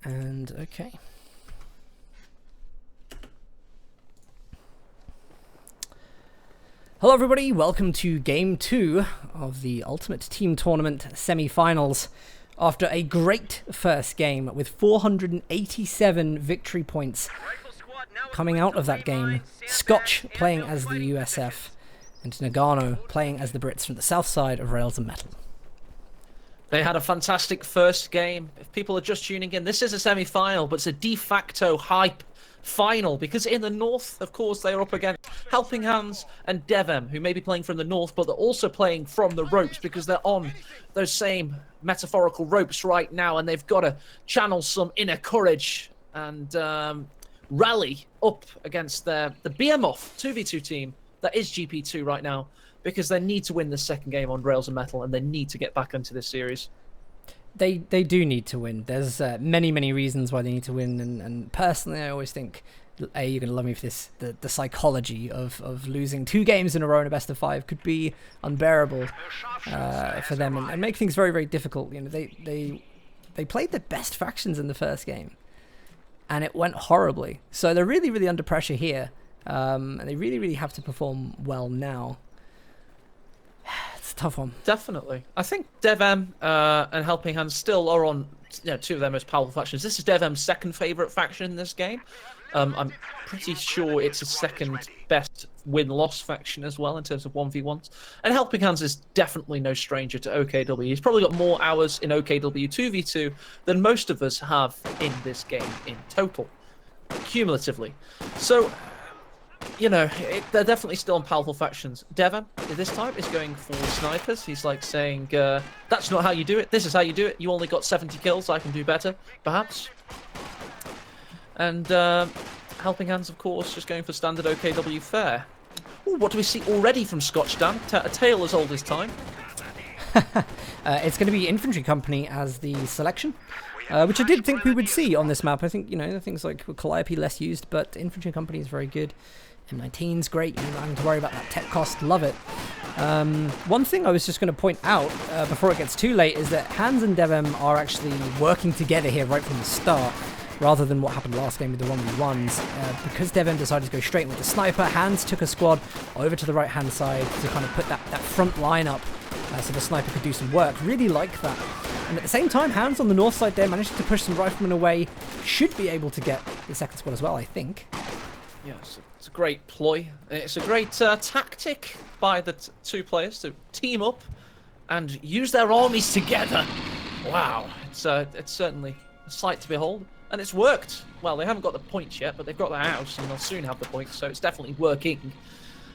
And okay. Hello everybody, welcome to Game 2 of the Ultimate Team Tournament semi-finals. After a great first game with 487 victory points coming out of that game, Scotch playing as the USF and Noggano playing as the Brits from the south side of Rails and Metal. They had a fantastic first game. If people are just tuning in, this is a semi-final, but it's a de facto hype final, because in the north, of course, they're up against HelpingHans and DevM, who may be playing from the north, but they're also playing from the ropes because they're on those same metaphorical ropes right now, and they've got to channel some inner courage and rally up against the Behemoth 2v2 team that is GP2 right now, because they need to win the second game on Rails and Metal, and they need to get back into this series. They do need to win. There's many reasons why they need to win, and personally I always think, you're going to love me for this, the psychology of losing 2 games in a row in a best of 5 could be unbearable for them and make things very difficult. You know, they played the best factions in the first game and it went horribly, so they're really under pressure here, and they really have to perform well now. It's a tough one. Definitely. I think DevM and HelpingHans still are on, 2 of their most powerful factions. This is DevM's second favorite faction in this game. I'm pretty sure it's his second best win-loss faction as well in terms of 1v1s. And HelpingHans is definitely no stranger to OKW. He's probably got more hours in OKW 2v2 than most of us have in this game in total, cumulatively. So, they're definitely still on powerful factions. DevM, this time, is going for snipers. He's like saying, that's not how you do it. This is how you do it. You only got 70 kills. I can do better, perhaps. And HelpingHans, of course, just going for standard OKW fare. Ooh, what do we see already from Scotch, Dan? A tale as old as time. It's going to be Infantry Company as the selection, which I did think we would see on this map. I think, things like Calliope less used, but Infantry Company is very good. M19's great, you don't have to worry about that tech cost, love it. One thing I was just going to point out before it gets too late is that Hans and DevM are actually working together here right from the start, rather than what happened last game with the 1v1s. Because DevM decided to go straight with the sniper, Hans took a squad over to the right hand side to kind of put that front line up so the sniper could do some work. Really like that. And at the same time, Hans on the north side there managed to push some riflemen away, should be able to get the second squad as well, I think. Yes, it's a great ploy. It's a great tactic by the 2 players to team up and use their armies together. Wow, it's certainly a sight to behold, and it's worked. Well, they haven't got the points yet, but they've got the house, and they'll soon have the points, so it's definitely working.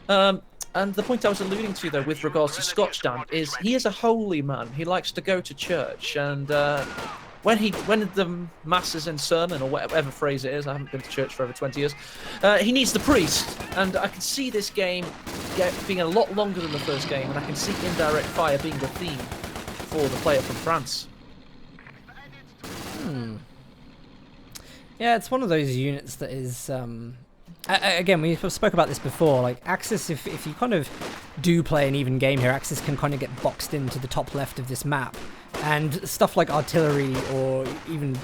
And the point I was alluding to, though, with regards to Scotch, Dan, is he is a holy man. He likes to go to church, and when the mass is in sermon, or whatever phrase it is, I haven't been to church for over 20 years, he needs the priest. And I can see this game being a lot longer than the first game, and I can see indirect fire being the theme for the player from France. Yeah, it's one of those units that is... again, we spoke about this before, like Axis, if you kind of do play an even game here, Axis can kind of get boxed into the top left of this map. And stuff like artillery, or even,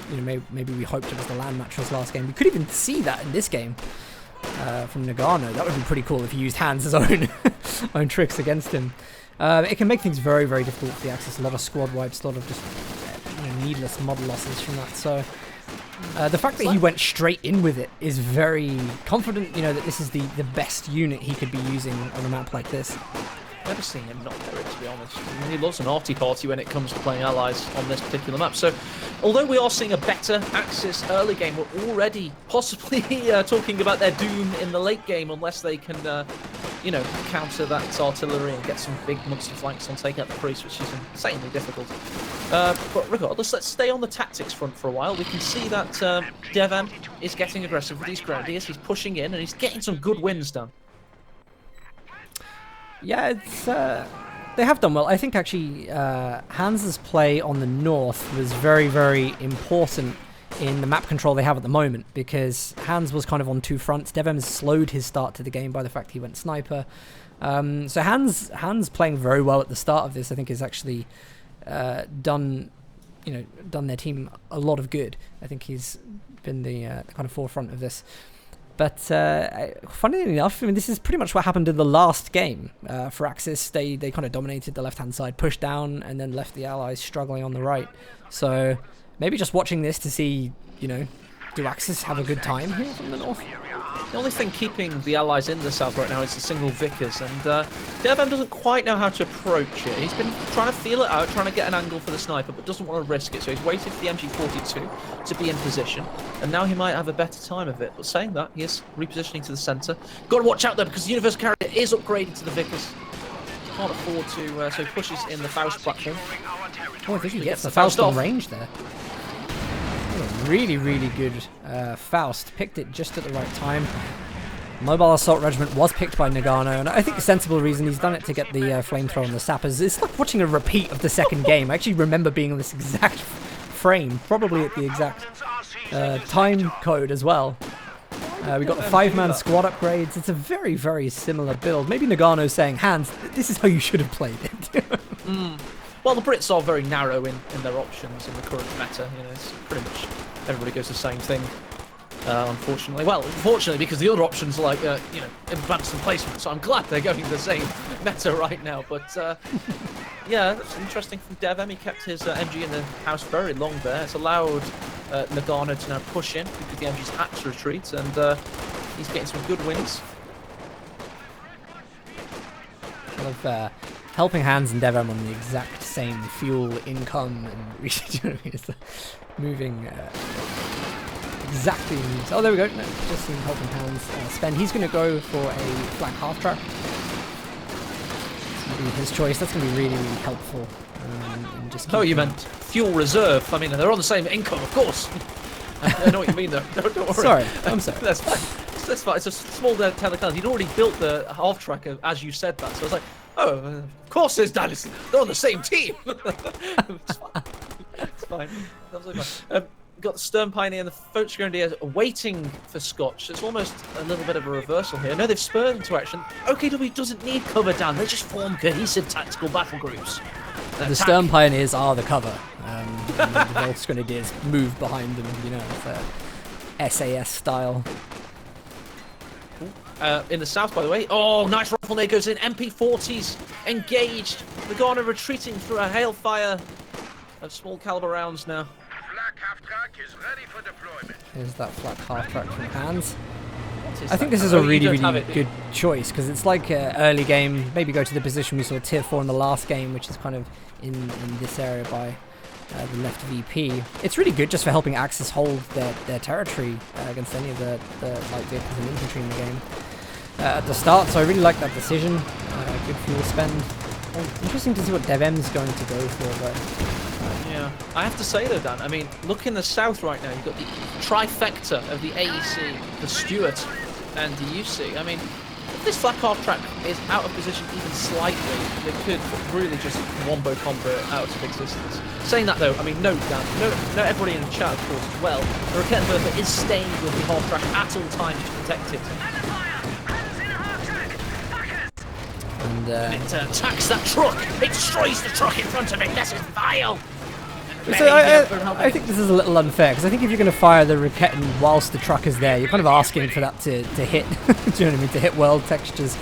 maybe we hoped it was the land matches last game. We could even see that in this game from Noggano. That would be pretty cool if he used Hans' own tricks against him. It can make things very difficult for the Axis. A lot of squad wipes, a lot of just needless model losses from that. So the fact that he went straight in with it is very confident, that this is the best unit he could be using on a map like this. Never seen him not do it, to be honest. I mean, he loves an arty party when it comes to playing allies on this particular map. So, although we are seeing a better Axis early game, we're already possibly talking about their doom in the late game unless they can, counter that artillery and get some big monster flanks on taking out the priest, which is insanely difficult. But regardless, let's stay on the tactics front for a while. We can see that DevM is getting aggressive with these grenadiers. He's pushing in and he's getting some good wins done. Yeah, it's they have done well. I think actually Hans's play on the north was very important in the map control they have at the moment, because Hans was kind of on 2 fronts. DevM slowed his start to the game by the fact he went sniper. So Hans playing very well at the start of this, I think, is actually done you know, done their team a lot of good. I think he's been the kind of forefront of this. But funnily enough, I mean, this is pretty much what happened in the last game for Axis. They kind of dominated the left-hand side, pushed down, and then left the allies struggling on the right. So maybe just watching this to see, you know, do Axis have a good time here from the north? The only thing keeping the allies in the south right now is the single Vickers, and DevM doesn't quite know how to approach it. He's been trying to feel it out, trying to get an angle for the sniper, but doesn't want to risk it, so he's waited for the MG42 to be in position, and now he might have a better time of it. But saying that, he is repositioning to the centre. Got to watch out though, because the Universal Carrier is upgraded to the Vickers. Can't afford to, so he pushes in the Faust platform. Oh, I think he gets the Faust on range there. Really, really good Faust. Picked it just at the right time. Mobile Assault Regiment was picked by Noggano, and I think a sensible reason. He's done it to get the flamethrower on the sappers. It's like watching a repeat of the second game. I actually remember being on this exact frame, probably at the exact time code as well. We got the 5-man squad upgrades. It's a very, very similar build. Maybe Noggano's saying, Hans, this is how you should have played it. Well, the Brits are very narrow in their options in the current meta. You know, it's pretty much everybody goes the same thing. Unfortunately, well, fortunately, because the other options are like you know, advanced and placement. So I'm glad they're going the same meta right now. But yeah, that's interesting from DevM. He kept his MG in the house very long there. It's allowed Noggano to now push in because the MG's had to retreat, and he's getting some good wins. Helping Hands and DevM on the exact same fuel income, and it's moving exactly. Oh, there we go. No, just seen Helping Hands spend. He's going to go for a flank half track. It's going to be his choice. That's going to be really, really helpful. Just you meant fuel reserve. I mean, they're on the same income, of course. I know what you mean, though. Don't worry. Sorry, I'm sorry. That's fine. That's fine. It's a small telecast. He'd already built the half track as you said that, so I was like, oh, of course there's Dallas. They're on the same team. It's fine. It's fine. Absolutely fine. Got the Stern Pioneer and the Focus Grenadiers waiting for Scotch. It's almost a little bit of a reversal here. No, they've spurred into action. OKW doesn't need cover down. They just form cohesive tactical battle groups. The Stern Pioneers are the cover. The Volks Grenadiers move behind them, you know, it's SAS style. In the south, by the way. Oh, nice rifle there goes in. MP40s engaged. Noggano retreating through a hailfire of small caliber rounds now. Here's that flak half track from Hans. I think this is a really, really good choice because it's like early game. Maybe go to the position we saw tier 4 in the last game, which is kind of in this area by the left VP. It's really good just for helping Axis hold their territory against any of the light vehicles and infantry in the game at the start. So I really like that decision. Good fuel spend. Interesting to see what DevM's going to go for, but yeah, I have to say though, Dan, I mean, look in the south right now, you've got the trifecta of the AEC, the Stuart, and the UC. I mean, if this flak half track is out of position even slightly, they could really just wombo combo it out of existence. Saying that though, I mean, note Dan, note everybody in the chat, of course, as well, the Rakettenwerfer is staying with the half track at all times to protect it. And it attacks that truck! It destroys the truck in front of it! This is vile! So I think this is a little unfair, because I think if you're going to fire the Raketen whilst the truck is there, you're kind of asking for that to hit, do you know what I mean, to hit world textures.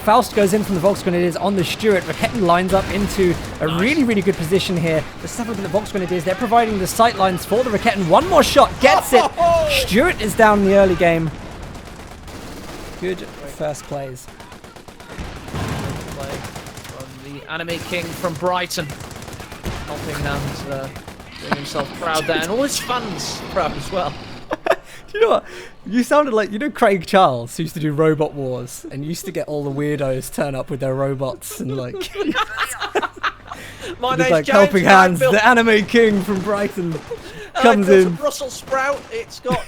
Faust goes in from the Volksgrenadiers on the Stuart. Raketen lines up into a really, really good position here. The stuff with the Volksgrenadiers, they're providing the sight lines for the Raketen. One more shot, gets it! Stuart is down in the early game. Good first plays. From the Anime King from Brighton. Helping Hands doing himself proud there, and all his fans proud as well. Do you know what? You sounded like, you know, Craig Charles, who used to do Robot Wars, and used to get all the weirdos turn up with their robots and like. My name's like James Helping Hands, the Anime King from Brighton, comes in. A Brussels sprout. It's got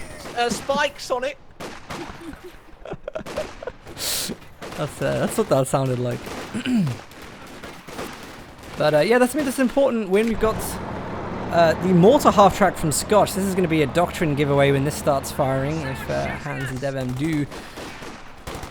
spikes on it. That's what that sounded like. But yeah, that's an important win. We've got the mortar half track from Scotch. This is going to be a doctrine giveaway when this starts firing. If Hans and DevM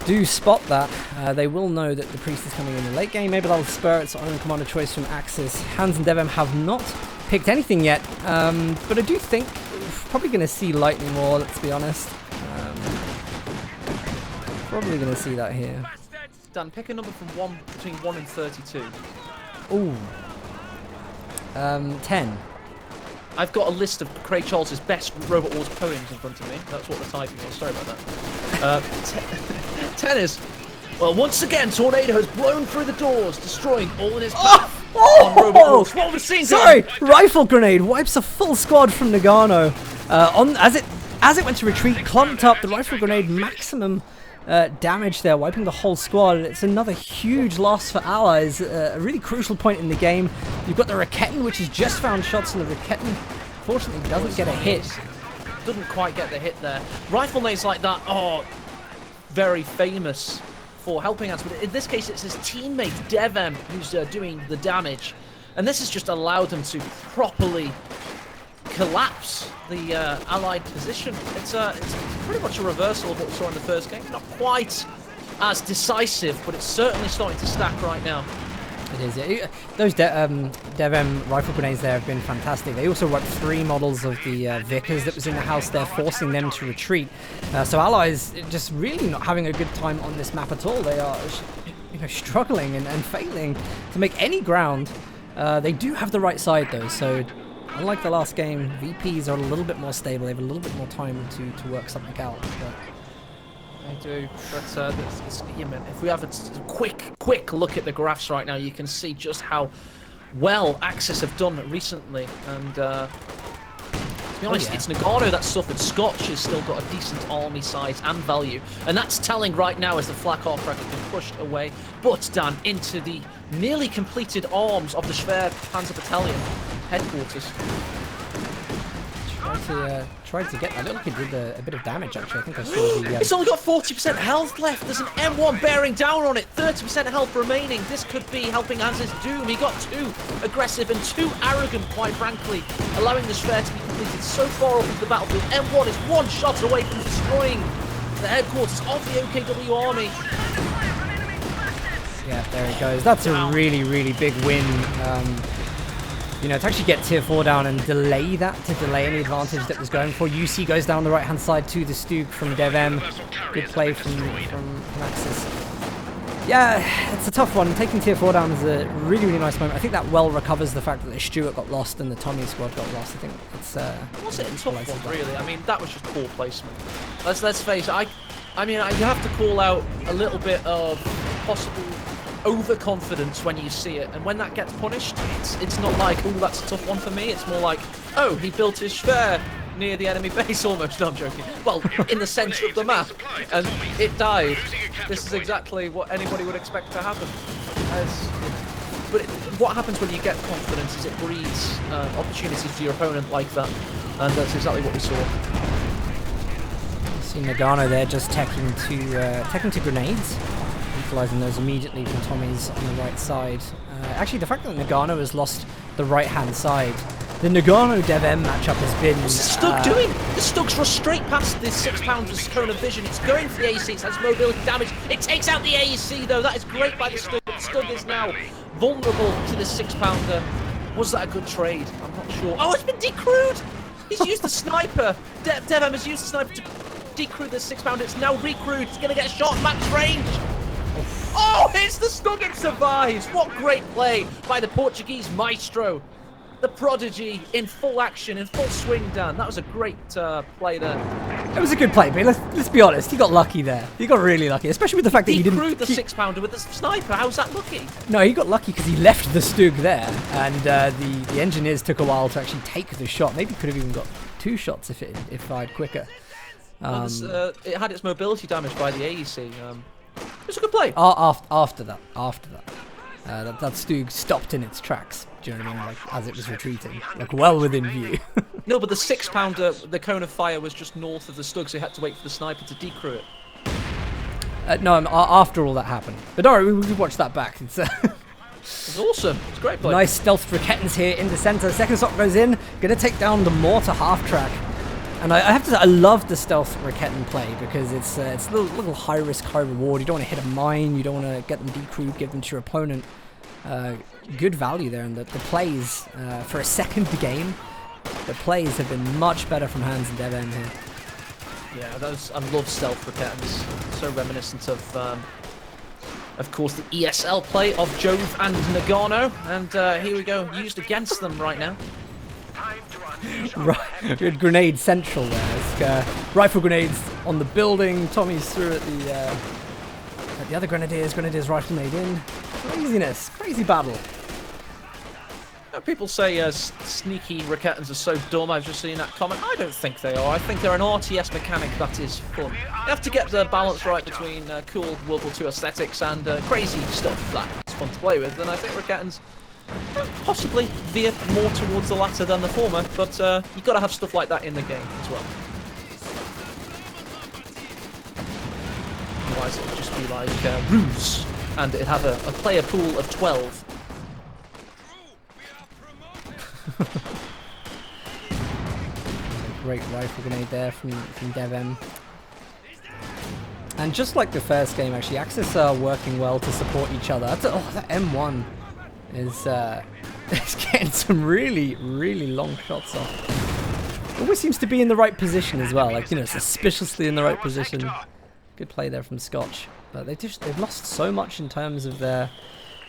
do spot that, they will know that the priest is coming in the late game. Maybe that'll spur its own commander choice from Axis. Hans and DevM have not picked anything yet, but I do think we're probably going to see Lightning more, let's be honest. Probably going to see that here. Dan, pick a number from between 1 and 32. Ooh. 10. I've got a list of Craig Charles's best Robot Wars poems in front of me. That's what the typing was. Sorry about that. 10 is, well, once again, Tornado has blown through the doors, destroying all in his path on Robot Wars. What was seen? Sorry, rifle grenade wipes a full squad from Noggano. As it went to retreat, clumped up the rifle grenade maximum damage there, wiping the whole squad. It's another huge loss for allies, a really crucial point in the game. You've got the Raketin, which has just found shots, and the Raketin fortunately doesn't get a hit. Doesn't quite get the hit there. Rifle nades like that are very famous for HelpingHans, but in this case it's his teammate DevM who's doing the damage, and this has just allowed them to properly collapse the allied position. It's pretty much a reversal of what we saw in the first game. Not quite as decisive, but it's certainly starting to stack right now. It is. Yeah. Those DevM rifle grenades there have been fantastic. They also wiped 3 models of the Vickers that was in the house there, forcing them to retreat. So allies just really not having a good time on this map at all. They are struggling and failing to make any ground. They do have the right side though, so unlike the last game, VPs are a little bit more stable. They have a little bit more time to work something out. But they do. But if we have a quick look at the graphs right now, you can see just how well Axis have done recently. And to be honest, it's Noggano that suffered. Scotch has still got a decent army size and value, and that's telling right now as the Flak Arc has been pushed away. But Dan, into the nearly completed arms of the Schwer Panzer Battalion headquarters. Tried to get that. It looked like it did a bit of damage actually. I think I saw the... It's only got 40% health left. There's an M1 bearing down on it. 30% health remaining. This could be HelpingHans' doom. He got too aggressive and too arrogant, quite frankly, allowing the Schwer to be completed so far up into the battlefield. M1 is 1 shot away from destroying the headquarters of the OKW army. Yeah, there it goes. That's a really, really big win. To actually get tier 4 down and delay that, to delay any advantage that was going for. UC goes down the right-hand side to the Stug from DevM. Good play from Axis. Yeah, it's a tough one. Taking tier 4 down is a really, really nice moment. I think that well recovers the fact that the Stuart got lost and the Tommy squad got lost. I think it's... was it a tough one, really? I mean, that was just poor placement. Let's face it, I mean, you have to call out a little bit of possible overconfidence when you see it, and when that gets punished, it's not like, oh, that's a tough one for me. It's more like, oh, he built his Schwer near the enemy base almost. No, I'm joking. Well, in the centre of the map, and it died. This is exactly what anybody would expect to happen. But what happens when you get confidence is it breeds opportunities for your opponent like that, and that's exactly what we saw. See Noggano there just teching to grenades. Utilising those immediately from Tommy's on the right side. Actually, the fact that Noggano has lost the right-hand side, the Noggano DevM matchup has been... What's the Stug doing? The Stug's rushed straight past the 6-pounder cone of vision. It's going for the AEC. It has mobility damage. It takes out the AEC, though. That is great by the Stug. The Stug is now vulnerable to the 6-pounder. Was that a good trade? I'm not sure. Oh, it's been decrewed! He's used the sniper. DevM has used the sniper to decrew the 6-pounder. It's now recrewed. It's going to get a shot max range. Oh, it's the Stug, it survives! What great play by the Portuguese maestro. The prodigy in full action, in full swing, Dan. That was a great play there. It was a good play, but let's be honest, he got lucky there. He got really lucky, especially with the fact that he didn't... He the 6-pounder with the sniper. How's that lucky? No, he got lucky because he left the Stug there, and the engineers took a while to actually take the shot. Maybe could have even got 2 shots if it fired quicker. It had its mobility damaged by the AEC. It was a good play. After that, that Stug stopped in its tracks. Do you know what I mean? Like, as it was retreating, like well within view. No, but the 6-pounder, the cone of fire was just north of the Stug, so he had to wait for the sniper to decrew it. No, after all that happened. But don't worry, we watched that back. It's was awesome. It's a great play. Nice stealth Raketins here in the centre. Second shot goes in, gonna take down the mortar half track. And I have to say, I love the stealth Raketin play because it's a little high risk, high reward. You don't want to hit a mine, you don't want to get them decrewed, give them to your opponent. good value there, and the plays for a second game, the plays have been much better from Hans and DevM here. Yeah, I love stealth Raketans. So reminiscent of course, the ESL play of Jove and Noggano, and here we go, used against them right now. Right, we had grenade central there. Rifle grenades on the building. Tommy's through at the other grenadiers. Grenadiers rifle grenade in. Craziness, crazy battle. People say sneaky Raketans are so dumb. I've just seen that comment. I don't think they are. I think they're an RTS mechanic that is fun. You have to get the balance right between cool World War II aesthetics and crazy stuff that's fun to play with. And I think Raketans possibly veer more towards the latter than the former, but you've got to have stuff like that in the game as well. Otherwise it would just be like ruse, and it'd have a player pool of 12. Great rifle grenade there from DevM. And just like the first game, actually, Axis are working well to support each other. That M1 is getting some really, really long shots off. Always seems to be in the right position as well, like, you know, suspiciously in the right position. Good play there from Scotch. But they've lost so much in terms of their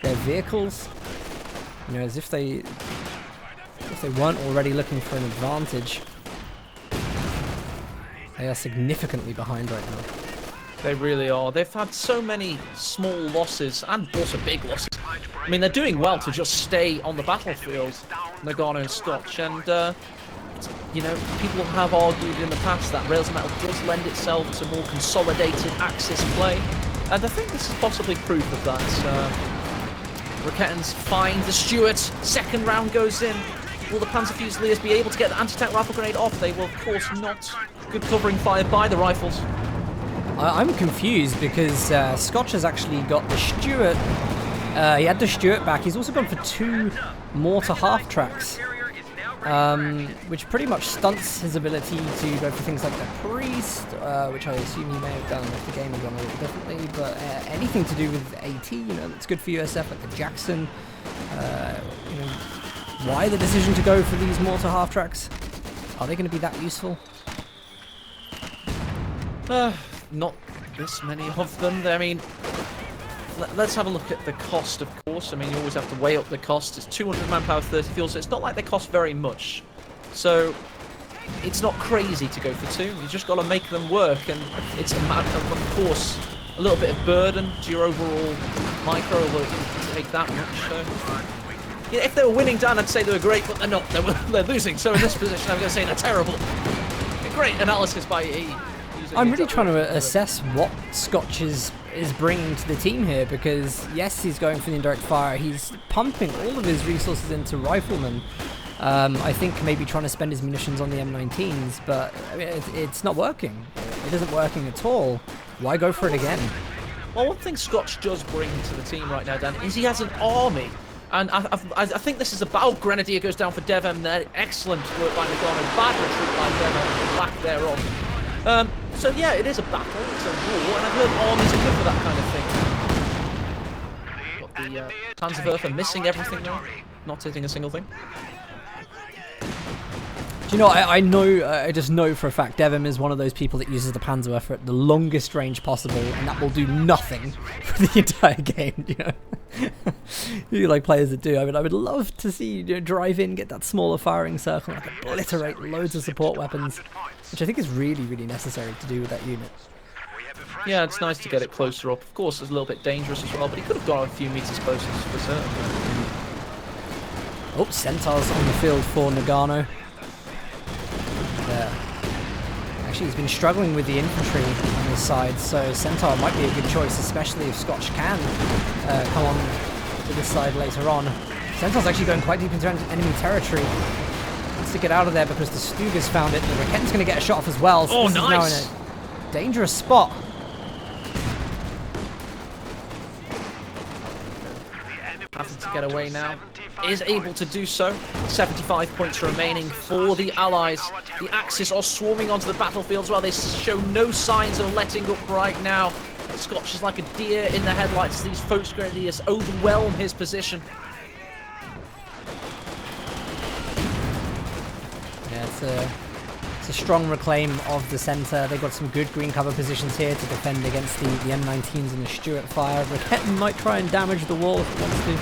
vehicles. You know, as if they weren't already looking for an advantage. They are significantly behind right now. They really are. They've had so many small losses and also big losses. I mean, they're doing well to just stay on the battlefield, Noggano and Scotch. And, you know, people have argued in the past that Rails Metal does lend itself to more consolidated Axis play. And I think this is possibly proof of that. Raketans find the Stuart. Second round goes in. Will the Panzer Fusiliers be able to get the anti-tank rifle grenade off? They will, of course, not. Good covering fire by the rifles. I'm confused because Scotch has actually got the Stuart. He had the Stuart back. He's also gone for 2 mortar half tracks, which pretty much stunts his ability to go for things like the Priest, which I assume he may have done if the game had gone a little differently. But anything to do with AT, you know, that's good for USF, like the Jackson. You know, why the decision to go for these mortar half tracks? Are they going to be that useful? Not this many of them. I mean, let's have a look at the cost, of course. I mean, you always have to weigh up the cost. It's 200 manpower, 30 fuel, so it's not like they cost very much. So it's not crazy to go for 2. You just got to make them work, and it's a matter of course, a little bit of burden to your overall micro. Although it doesn't take that much. So. Yeah, if they were winning, Dan, I'd say they were great, but they're not. They're losing. So in this position, I'm going to say they're terrible. Great analysis by E. I'm really trying to assess what Scotch is bringing to the team here, because yes, he's going for the indirect fire. He's pumping all of his resources into riflemen. I think maybe trying to spend his munitions on the M19s, but I mean, it's not working. It isn't working at all. Why go for it again? Well, one thing Scotch does bring to the team right now, Dan, is he has an army. And I think this is a battle. Grenadier goes down for DevM there. Excellent work by Noggano. Bad retreat by DevM. Lack thereof. So yeah, it is a battle. It's a war, and I've heard armies are good for that kind of thing. Got the Panzerwerfer missing everything now, not hitting a single thing. Do you know, I just know for a fact DevM is one of those people that uses the Panzerwerfer at the longest range possible, and that will do nothing for the entire game, you know. You like players that do. I mean, I would love to see, you know, drive in, get that smaller firing circle, like obliterate loads of support weapons, which I think is really, really necessary to do with that unit. Yeah, it's nice to get it closer up. Of course, it's a little bit dangerous as well, but he could have gone a few meters closer for certain. Oh, Centaurs on the field for Noggano. Actually, he's been struggling with the infantry on his side, so Centaur might be a good choice, especially if Scotch can come on to this side later on. Centaur's actually going quite deep into enemy territory. Needs to get out of there because the Stuga's found it. The Raketan's going to get a shot off as well, so this is now in a dangerous spot. Having to get away now. Is able to do so. 75 points remaining for the Allies. The Axis are swarming onto the battlefield as well. They show no signs of letting up right now. Scotch is like a deer in the headlights. These Focus Grenadiers overwhelm his position. Yeah, it's a strong reclaim of the centre. They've got some good green cover positions here to defend against the M19s and the Stuart fire. Raketen might try and damage the wall if it wants to.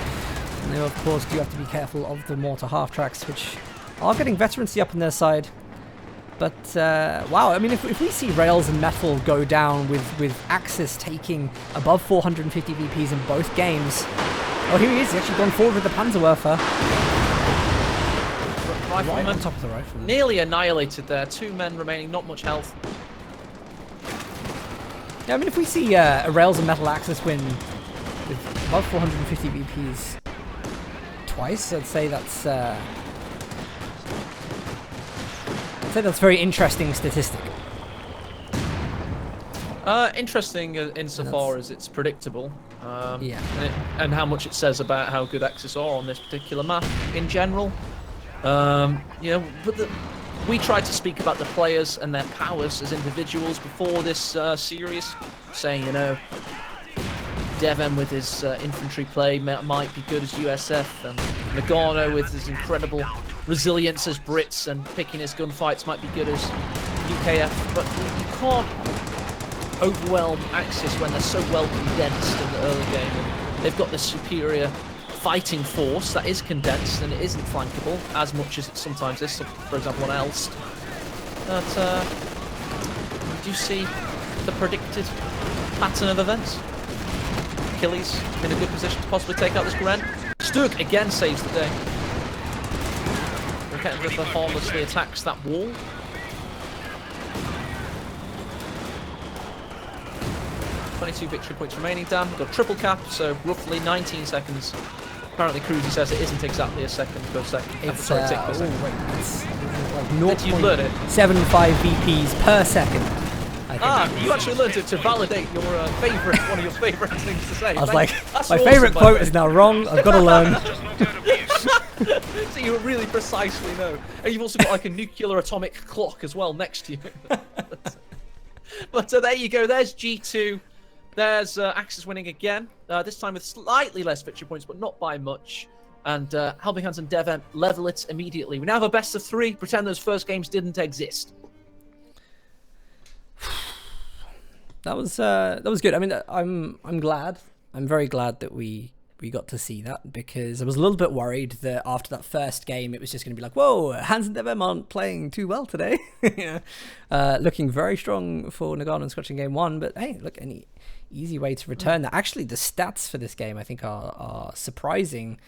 And they, of course, do have to be careful of the mortar half-tracks, which are getting veterancy up on their side. But, wow, I mean, if we see Rails and Metal go down with Axis taking above 450 VPs in both games... Oh, here he is. He's actually gone forward with the Panzerwerfer. Rifleman Right on top of the rifle. nearly annihilated there. 2 men remaining, not much health. Yeah, I mean, if we see a Rails and Metal Axis win with above 450 VPs twice, I'd say that's a very interesting statistic. Interesting insofar as it's predictable. Yeah. And how much it says about how good Axis are on this particular map in general. You know, but we tried to speak about the players and their powers as individuals before this series, saying, you know, DevM with his infantry play might be good as USF, and Noggano with his incredible resilience as Brits and picking his gunfights might be good as UKF, but you can't overwhelm Axis when they're so well condensed in the early game. And they've got this superior fighting force that is condensed and it isn't flankable as much as it sometimes is, for example on Elst. But do you see the predicted pattern of events? Achilles in a good position to possibly take out this Gren. Sturk again saves the day. Raketen harmlessly attacks that wall. 22 victory points remaining, Dan. Got triple cap, so roughly 19 seconds. Apparently Cruzy says it isn't exactly a second per second. It's, sorry, tick per second. it's like Did you learn it? 0.75 VPs per second. I think. You actually learned it to validate your favourite, one of your favourite things to say. I was like, That's my awesome, favourite by quote the way. is now wrong. I've got to learn. So you really precisely know. And you've also got like a nuclear atomic clock as well next to you. But there you go. There's G2. There's Axis winning again. This time with slightly less victory points, but not by much. And HelpingHans and DevM level it immediately. We now have a best of 3. Pretend those first games didn't exist. That was good. I mean, I'm glad. I'm very glad that we got to see that, because I was a little bit worried that after that first game it was just going to be like, whoa, Hans and DevM aren't playing too well today. You know, looking very strong for Noggano and Scotch in game 1, but hey, look, any easy way to return that. Actually, the stats for this game I think are surprising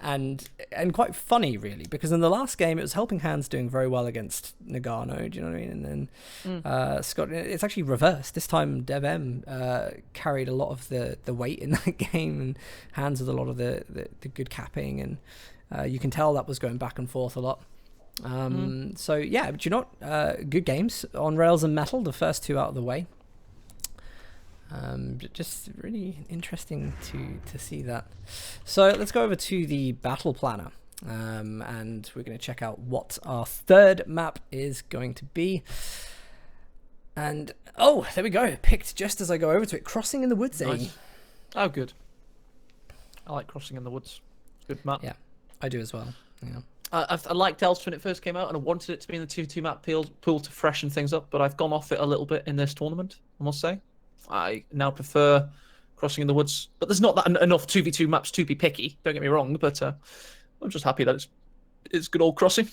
and quite funny, really, because in the last game it was HelpingHans doing very well against Noggano, do you know what I mean? And then Scott, it's actually reversed. This time DevM carried a lot of the weight in that game, and Hans with a lot of the good capping, and you can tell that was going back and forth a lot. So yeah, but you know what? Good games on Rails and Metal, the first 2 out of the way. Just really interesting to see that. So let's go over to the battle planner, and we're going to check out what our third map is going to be. And oh, there we go, picked just as I go over to it. Crossing in the Woods. Nice. Oh, good. I like Crossing in the Woods. Good map. Yeah, I do as well. Yeah. I liked Elst when it first came out, and I wanted it to be in the 2-2 map pool to freshen things up, but I've gone off it a little bit in this tournament, I must say. I now prefer Crossing in the Woods, but there's not that enough 2v2 maps to be picky, don't get me wrong, but I'm just happy that it's good old Crossing.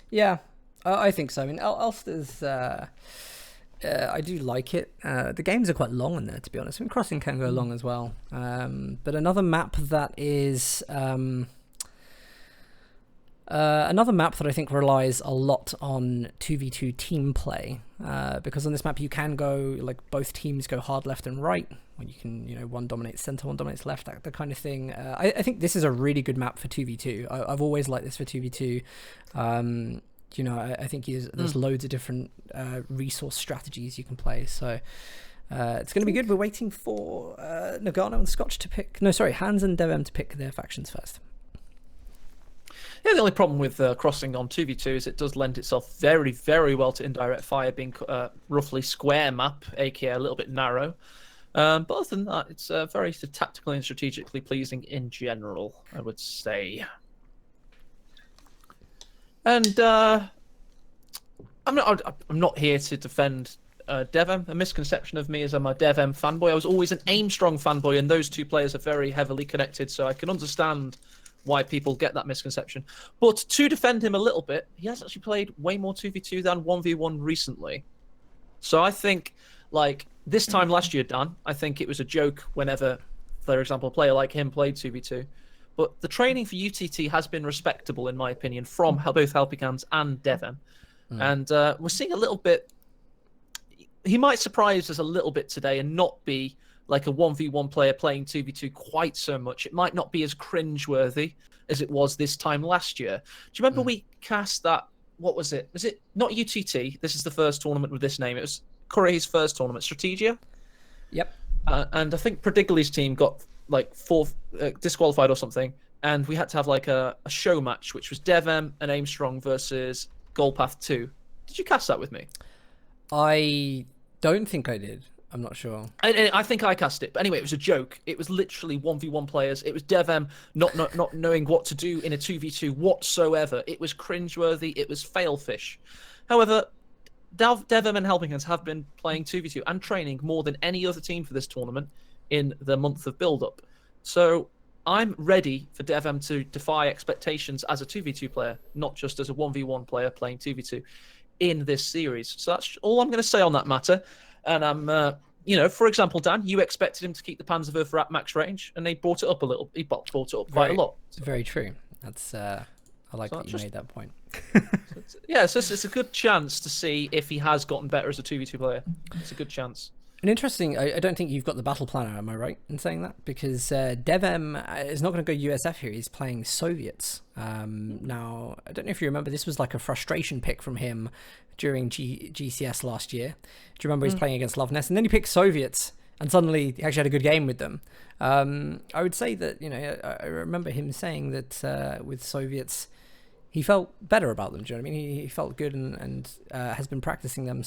Yeah, I think so. I mean, Elst is... I do like it. The games are quite long in there, to be honest. I mean, Crossing can go long as well. But another map that is... another map that I think relies a lot on 2v2 team play, because on this map you can go, like, both teams go hard left and right, when you can, you know, one dominates center, one dominates left, that kind of thing. I think this is a really good map for 2v2. I've always liked this for 2v2. You know, I think there's loads of different resource strategies you can play, so it's going to be good. We're waiting for Noggano and Scotch to pick... No, sorry, Hans and DevM to pick their factions first. Yeah, the only problem with Crossing on 2v2 is it does lend itself very, very well to indirect fire, being roughly square map, aka a little bit narrow. But other than that, it's very tactically and strategically pleasing in general, I would say. And I'm not here to defend DevM. A misconception of me is I'm a DevM fanboy. I was always an Aimstrong fanboy, and those two players are very heavily connected, so I can understand why people get that misconception. But to defend him a little bit, he has actually played way more 2v2 than 1v1 recently. So I think, like, this time last year, Dan, I think it was a joke whenever, for example, a player like him played 2v2. But the training for UTT has been respectable, in my opinion, from both HelpingHans and DevM. And we're seeing a little bit... He might surprise us a little bit today and not be like a 1v1 player playing 2v2 quite so much. It might not be as cringeworthy as it was this time last year. Do you remember we cast that... What was it? Was it not UTT? This is the first tournament with this name. It was Curry's first tournament, Strategia. Yep. And I think Prodigy's team got like disqualified or something, and we had to have like a show match, which was DevM and Aimstrong versus Goalpath 2. Did you cast that with me? I don't think I did. I'm not sure. I think I cast it, but anyway, it was a joke. It was literally 1v1 players. It was DevM not knowing what to do in a 2v2 whatsoever. It was cringeworthy. It was failfish. However, DevM and HelpingHans have been playing 2v2 and training more than any other team for this tournament in the month of build-up. So I'm ready for DevM to defy expectations as a 2v2 player, not just as a 1v1 player playing 2v2 in this series. So that's all I'm going to say on that matter. And I'm, for example, Dan, you expected him to keep the Panzerwerfer at max range, and they brought it up a little. He brought it up quite a lot. It's very true. That's I like that you made that point. So it's a good chance to see if he has gotten better as a 2v2 player. It's a good chance. And interesting, I don't think you've got the battle planner, am I right in saying that? Because DevM is not going to go USF here. He's playing Soviets. Now, I don't know if you remember, this was like a frustration pick from him during GCS last year. Do you remember he's playing against Loveness? And then he picked Soviets, and suddenly he actually had a good game with them. I would say that, I remember him saying that with Soviets, he felt better about them. Do you know what I mean? He felt good and has been practicing them